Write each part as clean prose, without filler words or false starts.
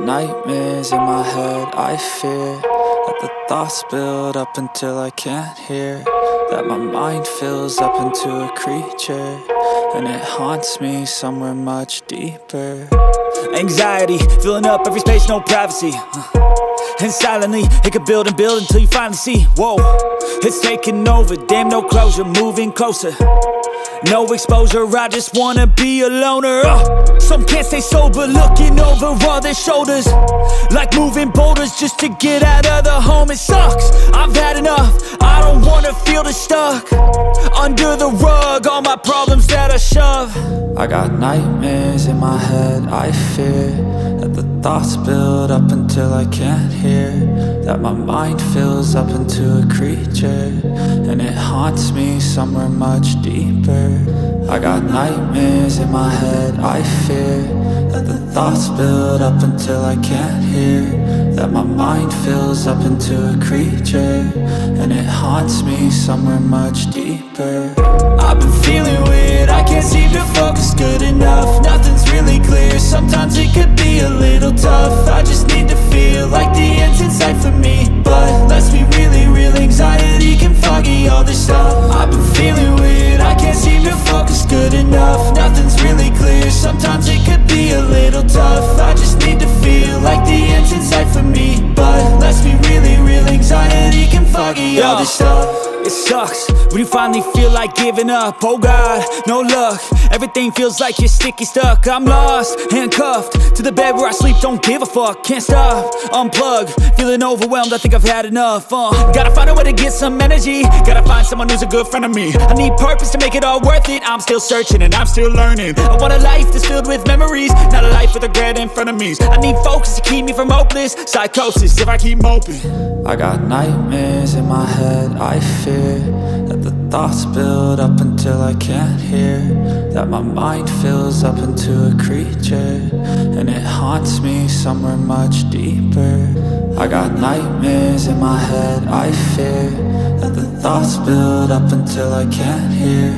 nightmares in my head, I fear that the thoughts build up until I can't hear, that my mind fills up into a creature, and it haunts me somewhere much deeper. Anxiety, filling up every space, no privacy. And silently, it could build and build until you finally see, whoa, it's taking over, damn, no closure, moving closer. No exposure, I just wanna be a loner. Some can't stay sober, looking over all their shoulders, like moving boulders just to get out of the home. It sucks, I've had enough, I don't wanna feel the stuck under the rug, all my problems that I shove. I got nightmares in my head, I fear that the thoughts build up until I can't hear, that my mind fills up into a creature, and it haunts me somewhere much deeper. I got nightmares in my head, I fear that the thoughts build up until I can't hear, that my mind fills up into a creature, and it haunts me somewhere much deeper. I've been feeling weird, I can't seem to focus good enough, nothing's really clear, sometimes it could be a little tough. I just need to feel like the end's in sight for me, but let's be really real, anxiety can foggy all this stuff. I've been feeling weird, I can't seem to focus good enough, nothing's really clear, sometimes it could be a little tough. I just need to feel like the end's in sight for me, but let's be really real, anxiety can foggy all this stuff. It sucks when you finally feel like giving up. Oh God, no luck, everything feels like you're sticky stuck. I'm lost, handcuffed to the bed where I sleep, don't give a fuck. Can't stop, unplug, feeling overwhelmed, I think I've had enough. Gotta find a way to get some energy, gotta find someone who's a good friend of me. I need purpose to make it all worth it, I'm still searching and I'm still learning. I want a life that's filled with memories, not a life with regret and frenemies. I need focus to keep me from hopeless psychosis if I keep moping. I got nightmares in my head, I fear that the thoughts build up until I can't hear, that my mind fills up into a creature, and it haunts me somewhere much deeper. I got nightmares in my head, I fear that the thoughts build up until I can't hear,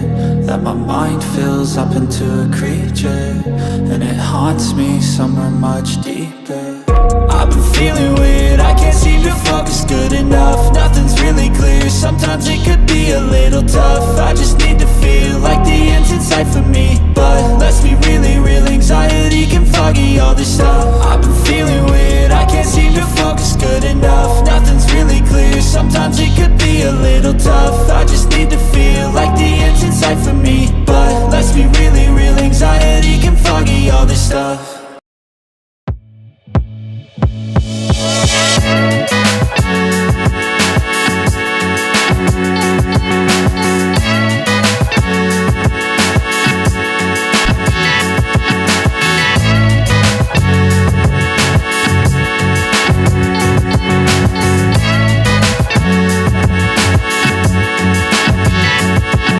that my mind fills up into a creature, and it haunts me somewhere much deeper. I've been feeling weird, I can't seem to focus good enough, nothing's really clear, sometimes it could be a little tough. I